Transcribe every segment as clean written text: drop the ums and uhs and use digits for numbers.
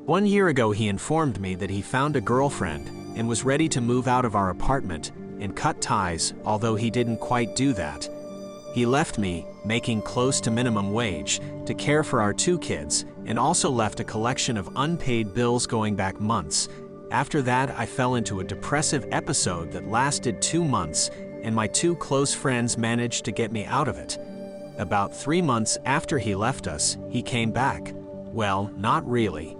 1 year ago, he informed me that he found a girlfriend and was ready to move out of our apartment and cut ties, although he didn't quite do that. He left me, making close to minimum wage, to care for our 2 kids, and also left a collection of unpaid bills going back months. After that, I fell into a depressive episode that lasted 2 months, and my 2 close friends managed to get me out of it. About 3 months after he left us, he came back. Well, not really.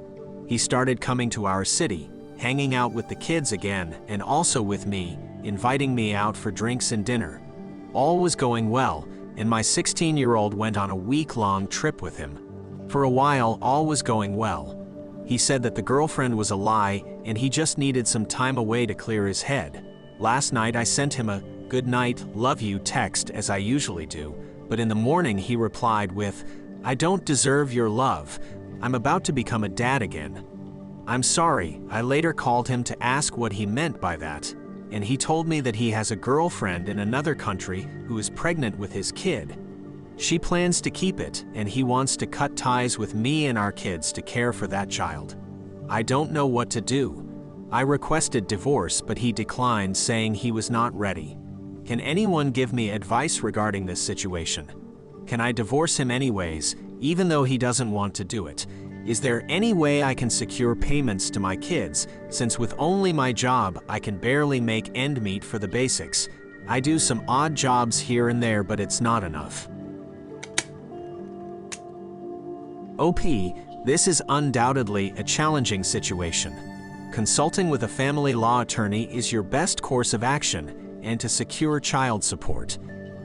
He started coming to our city, hanging out with the kids again, and also with me, inviting me out for drinks and dinner. All was going well, and my 16-year-old went on a week-long trip with him. For a while, all was going well. He said that the girlfriend was a lie, and he just needed some time away to clear his head. Last night, I sent him a "good night, love you" text, as I usually do, but in the morning he replied with, "I don't deserve your love. I'm about to become a dad again." I'm sorry. I later called him to ask what he meant by that, and he told me that he has a girlfriend in another country who is pregnant with his kid. She plans to keep it, and he wants to cut ties with me and our kids to care for that child. I don't know what to do. I requested divorce, but he declined, saying he was not ready. Can anyone give me advice regarding this situation? Can I divorce him anyways, even though he doesn't want to do it? Is there any way I can secure payments to my kids, since with only my job, I can barely make end meet for the basics? I do some odd jobs here and there, but it's not enough. OP, this is undoubtedly a challenging situation. Consulting with a family law attorney is your best course of action, and to secure child support.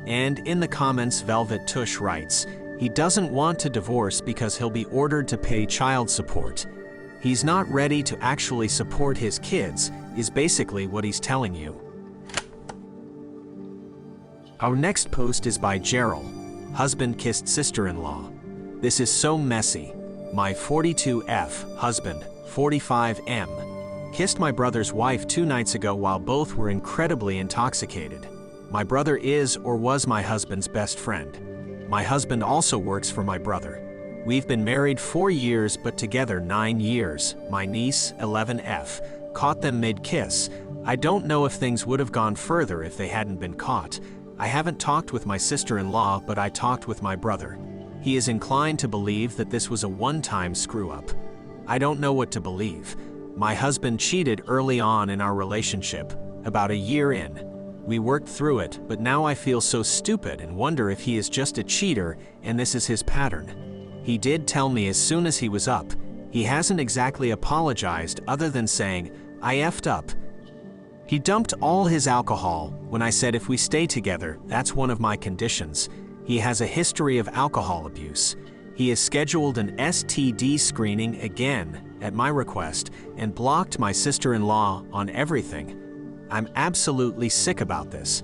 And in the comments, Velvet Tush writes, he doesn't want to divorce because he'll be ordered to pay child support. He's not ready to actually support his kids, is basically what he's telling you. Our next post is by Gerald. Husband kissed sister-in-law. This is so messy. My 42F husband, 45M, kissed my brother's wife 2 nights ago while both were incredibly intoxicated. My brother is or was my husband's best friend. My husband also works for my brother. We've been married 4 years but together 9 years. My niece, 11F, caught them mid-kiss. I don't know if things would have gone further if they hadn't been caught. I haven't talked with my sister-in-law, but I talked with my brother. He is inclined to believe that this was a one-time screw-up. I don't know what to believe. My husband cheated early on in our relationship, about a year in. We worked through it, but now I feel so stupid and wonder if he is just a cheater and this is his pattern. He did tell me as soon as he was up. He hasn't exactly apologized other than saying, "I effed up." He dumped all his alcohol when I said if we stay together, that's one of my conditions. He has a history of alcohol abuse. He has scheduled an STD screening again at my request and blocked my sister-in-law on everything. I'm absolutely sick about this.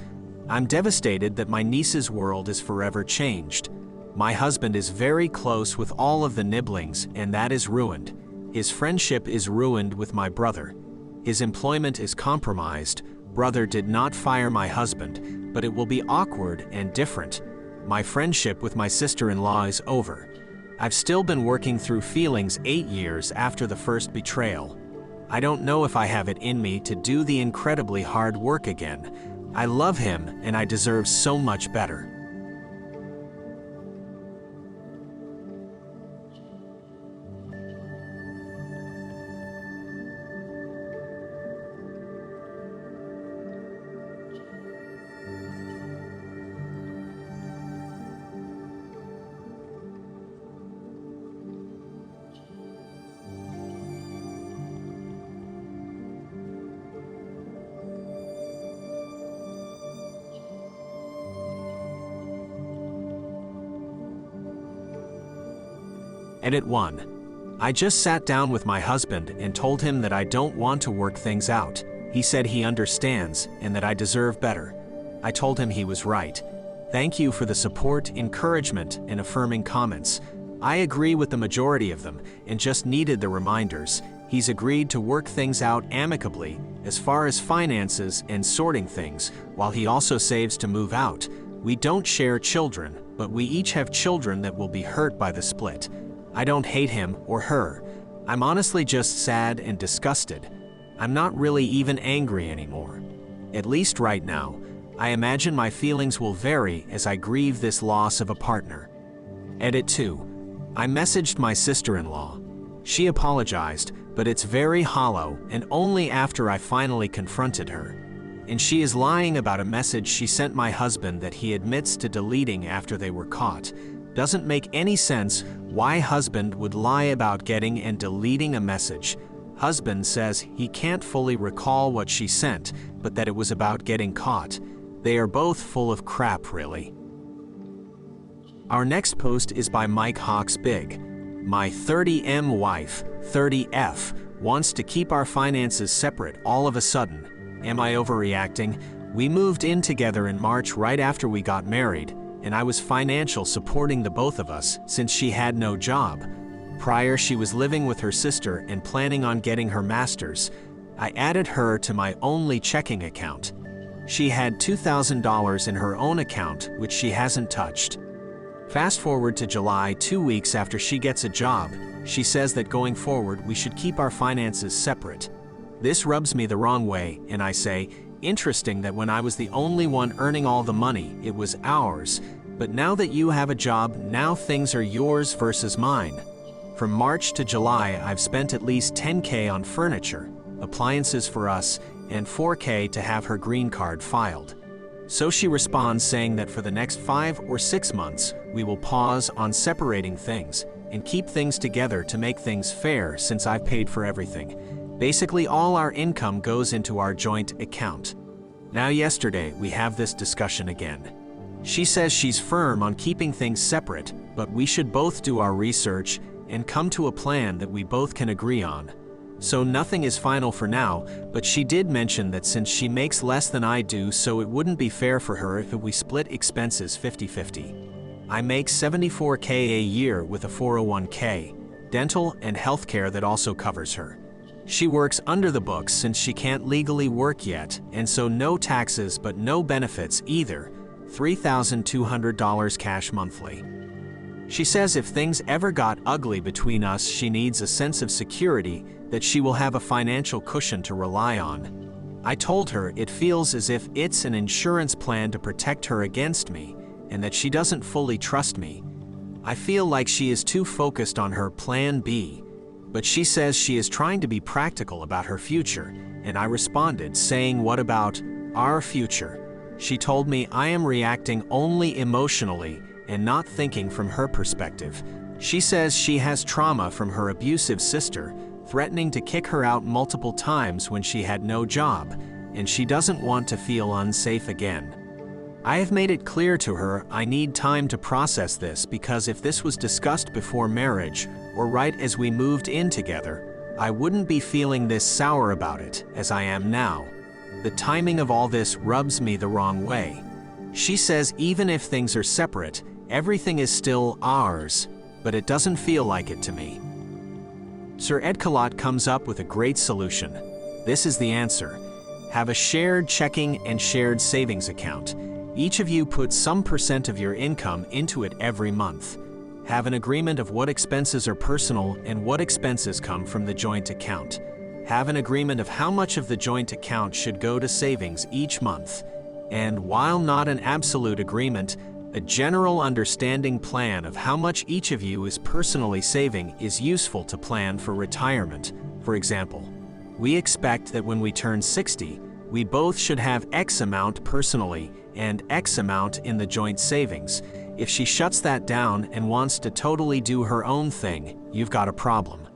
I'm devastated that my niece's world is forever changed. My husband is very close with all of the nibblings, and that is ruined. His friendship is ruined with my brother. His employment is compromised. Brother did not fire my husband, but it will be awkward and different. My friendship with my sister-in-law is over. I've still been working through feelings 8 years after the first betrayal. I don't know if I have it in me to do the incredibly hard work again. I love him and I deserve so much better. Edit 1. I just sat down with my husband and told him that I don't want to work things out. He said he understands and that I deserve better. I told him he was right. Thank you for the support, encouragement, and affirming comments. I agree with the majority of them and just needed the reminders. He's agreed to work things out amicably as far as finances and sorting things, while he also saves to move out. We don't share children, but we each have children that will be hurt by the split. I don't hate him or her. I'm honestly just sad and disgusted. I'm not really even angry anymore. At least right now. I imagine my feelings will vary as I grieve this loss of a partner. Edit 2. I messaged my sister-in-law. She apologized, but it's very hollow and only after I finally confronted her. And she is lying about a message she sent my husband that he admits to deleting after they were caught. Doesn't make any sense why husband would lie about getting and deleting a message. Husband says he can't fully recall what she sent, but that it was about getting caught. They are both full of crap, really. Our next post is by Mike Hawks Big. My 30M wife, 30F, wants to keep our finances separate all of a sudden. Am I overreacting? We moved in together in March right after we got married, and I was financial supporting the both of us since she had no job. Prior, she was living with her sister and planning on getting her master's. I added her to my only checking account. She had $2,000 in her own account, which she hasn't touched. Fast forward to July, 2 weeks after she gets a job, she says that going forward we should keep our finances separate. This rubs me the wrong way, and I say, interesting that when I was the only one earning all the money, it was ours, but now that you have a job, now things are yours versus mine. From March to July, I've spent at least $10K on furniture, appliances for us, and $4K to have her green card filed. So she responds saying that for the next 5 or 6 months, we will pause on separating things and keep things together to make things fair since I've paid for everything. Basically, all our income goes into our joint account. Now yesterday, we have this discussion again. She says she's firm on keeping things separate, but we should both do our research and come to a plan that we both can agree on. So nothing is final for now, but she did mention that since she makes less than I do, so it wouldn't be fair for her if we split expenses 50-50. I make $74K a year with a 401K, dental and healthcare that also covers her. She works under the books since she can't legally work yet, and so no taxes but no benefits either, $3,200 cash monthly. She says if things ever got ugly between us, she needs a sense of security that she will have a financial cushion to rely on. I told her it feels as if it's an insurance plan to protect her against me, and that she doesn't fully trust me. I feel like she is too focused on her plan B, but she says she is trying to be practical about her future, and I responded saying, what about our future? She told me I am reacting only emotionally and not thinking from her perspective. She says she has trauma from her abusive sister, threatening to kick her out multiple times when she had no job, and she doesn't want to feel unsafe again. I have made it clear to her I need time to process this because if this was discussed before marriage or right as we moved in together, I wouldn't be feeling this sour about it as I am now. The timing of all this rubs me the wrong way. She says even if things are separate, everything is still ours, but it doesn't feel like it to me. Sir Ed Kalot comes up with a great solution. This is the answer. Have a shared checking and shared savings account. Each of you puts some % of your income into it every month. Have an agreement of what expenses are personal and what expenses come from the joint account. Have an agreement of how much of the joint account should go to savings each month. And while not an absolute agreement, a general understanding plan of how much each of you is personally saving is useful to plan for retirement. For example, we expect that when we turn 60, we both should have X amount personally and X amount in the joint savings. If she shuts that down and wants to totally do her own thing, you've got a problem.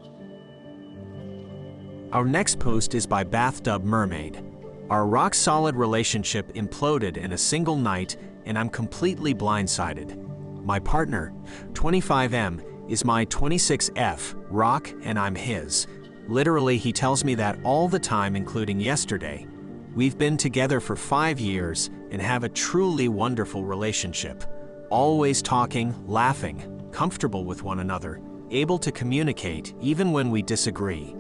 Our next post is by Bathtub Mermaid. Our rock-solid relationship imploded in a single night, and I'm completely blindsided. My partner, 25M, is my 26F, rock, and I'm his. Literally, he tells me that all the time, including yesterday. We've been together for 5 years and have a truly wonderful relationship. Always talking, laughing, comfortable with one another, able to communicate even when we disagree.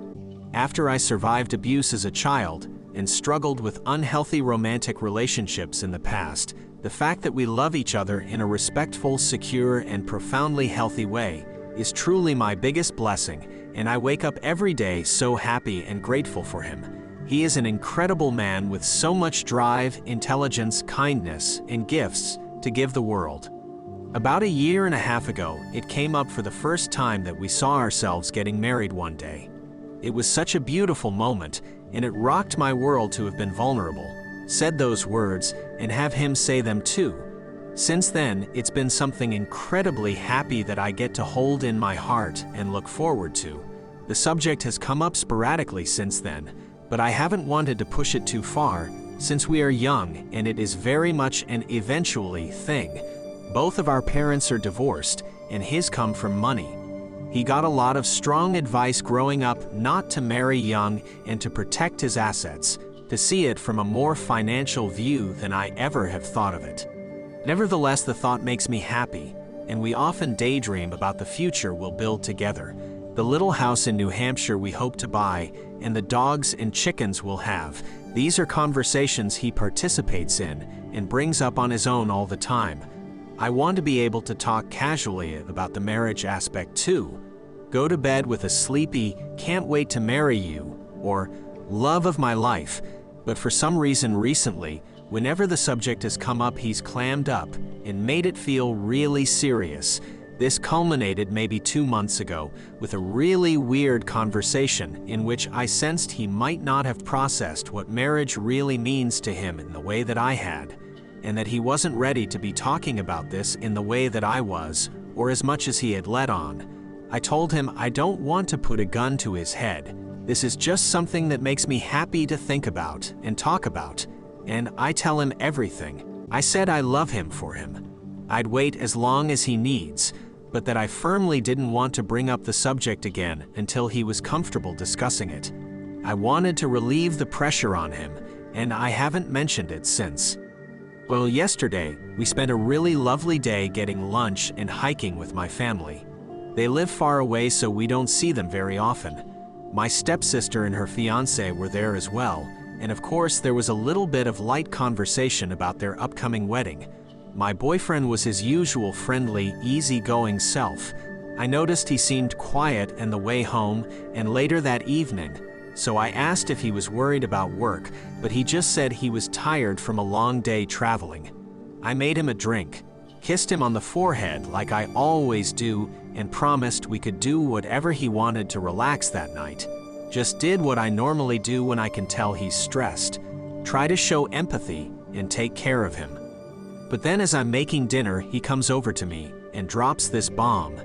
After I survived abuse as a child and struggled with unhealthy romantic relationships in the past, the fact that we love each other in a respectful, secure, and profoundly healthy way is truly my biggest blessing, and I wake up every day so happy and grateful for him. He is an incredible man with so much drive, intelligence, kindness, and gifts to give the world. About a year and a half ago, it came up for the first time that we saw ourselves getting married one day. It was such a beautiful moment, and it rocked my world to have been vulnerable, said those words, and have him say them too. Since then, it's been something incredibly happy that I get to hold in my heart and look forward to. The subject has come up sporadically since then, but I haven't wanted to push it too far, since we are young and it is very much an eventually thing. Both of our parents are divorced, and his come from money. He got a lot of strong advice growing up not to marry young and to protect his assets, to see it from a more financial view than I ever have thought of it. Nevertheless, the thought makes me happy, and we often daydream about the future we'll build together, the little house in New Hampshire we hope to buy, and the dogs and chickens we'll have. These are conversations he participates in and brings up on his own all the time. I want to be able to talk casually about the marriage aspect too. Go to bed with a sleepy, can't wait to marry you, or love of my life. But for some reason recently, whenever the subject has come up, he's clammed up and made it feel really serious. This culminated maybe 2 months ago with a really weird conversation in which I sensed he might not have processed what marriage really means to him in the way that I had, and that he wasn't ready to be talking about this in the way that I was, or as much as he had let on. I told him I don't want to put a gun to his head. This is just something that makes me happy to think about and talk about, and I tell him everything. I said I love him for him. I'd wait as long as he needs, but that I firmly didn't want to bring up the subject again until he was comfortable discussing it. I wanted to relieve the pressure on him, and I haven't mentioned it since. Well, yesterday, we spent a really lovely day getting lunch and hiking with my family. They live far away, so we don't see them very often. My stepsister and her fiancé were there as well, and of course there was a little bit of light conversation about their upcoming wedding. My boyfriend was his usual friendly, easygoing self. I noticed he seemed quiet on the way home and later that evening, so I asked if he was worried about work, but he just said he was tired from a long day traveling. I made him a drink, kissed him on the forehead like I always do, and promised we could do whatever he wanted to relax that night. Just did what I normally do when I can tell he's stressed. Try to show empathy and take care of him. But then as I'm making dinner, he comes over to me and drops this bomb.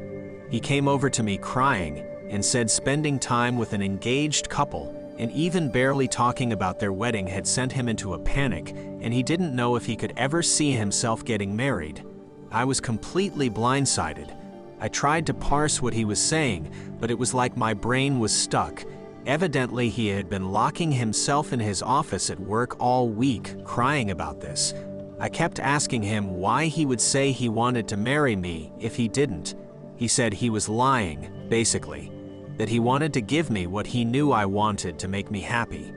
He came over to me crying and said spending time with an engaged couple and even barely talking about their wedding had sent him into a panic, and he didn't know if he could ever see himself getting married. I was completely blindsided. I tried to parse what he was saying, but it was like my brain was stuck. Evidently, he had been locking himself in his office at work all week, crying about this. I kept asking him why he would say he wanted to marry me if he didn't. He said he was lying, basically, that he wanted to give me what he knew I wanted to make me happy.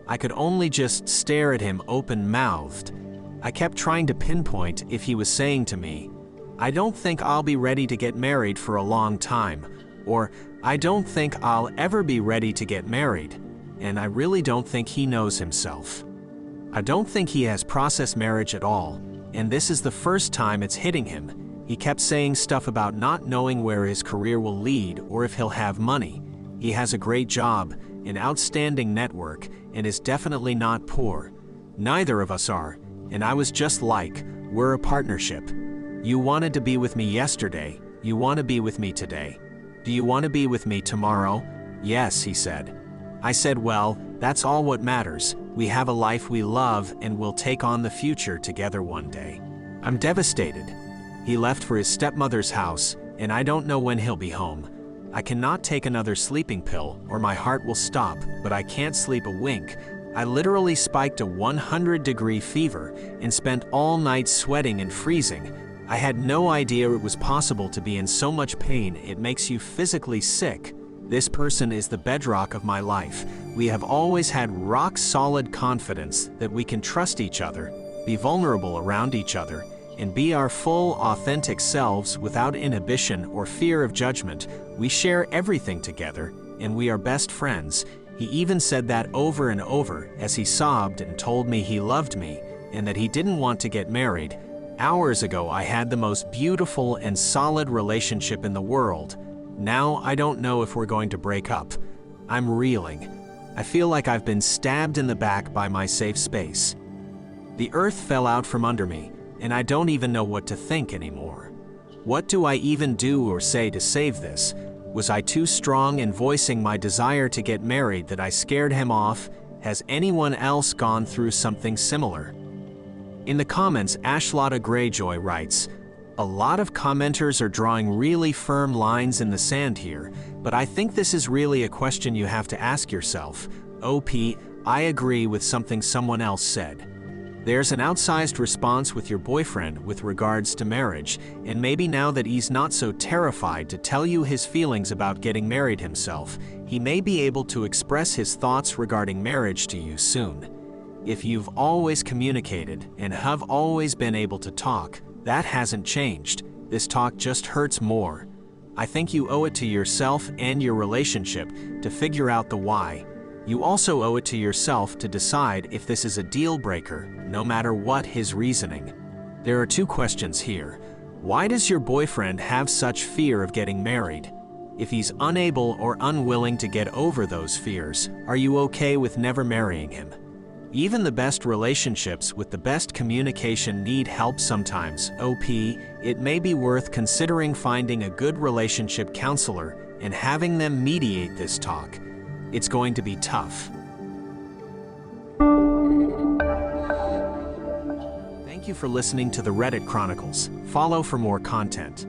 I could only just stare at him open-mouthed. I kept trying to pinpoint if he was saying to me, I don't think I'll be ready to get married for a long time, or I don't think I'll ever be ready to get married, and I really don't think he knows himself. I don't think he has processed marriage at all, and this is the first time it's hitting him. He kept saying stuff about not knowing where his career will lead or if he'll have money. He has a great job, an outstanding network, and is definitely not poor. Neither of us are, and I was just like, we're a partnership. You wanted to be with me yesterday, you want to be with me today. Do you want to be with me tomorrow? Yes, he said. I said, well, that's all what matters. We have a life we love and we'll take on the future together one day. I'm devastated. He left for his stepmother's house, and I don't know when he'll be home. I cannot take another sleeping pill or my heart will stop, but I can't sleep a wink. I literally spiked a 100-degree fever and spent all night sweating and freezing. I had no idea it was possible to be in so much pain. It makes you physically sick. This person is the bedrock of my life. We have always had rock-solid confidence that we can trust each other, be vulnerable around each other, and be our full, authentic selves without inhibition or fear of judgment. We share everything together, and we are best friends. He even said that over and over as he sobbed and told me he loved me and that he didn't want to get married. Hours ago, I had the most beautiful and solid relationship in the world. Now I don't know if we're going to break up. I'm reeling. I feel like I've been stabbed in the back by my safe space. The earth fell out from under me, and I don't even know what to think anymore. What do I even do or say to save this? Was I too strong in voicing my desire to get married that I scared him off? Has anyone else gone through something similar? In the comments, Ashlotta Greyjoy writes, "A lot of commenters are drawing really firm lines in the sand here, but I think this is really a question you have to ask yourself. OP, I agree with something someone else said. There's an outsized response with your boyfriend with regards to marriage, and maybe now that he's not so terrified to tell you his feelings about getting married himself, he may be able to express his thoughts regarding marriage to you soon. If you've always communicated and have always been able to talk, that hasn't changed. This talk just hurts more. I think you owe it to yourself and your relationship to figure out the why. You also owe it to yourself to decide if this is a deal breaker, no matter what his reasoning." There are two questions here. Why does your boyfriend have such fear of getting married? If he's unable or unwilling to get over those fears, are you okay with never marrying him? Even the best relationships with the best communication need help sometimes. OP, it may be worth considering finding a good relationship counselor and having them mediate this talk. It's going to be tough. Thank you for listening to the Reddit Chronicles. Follow for more content.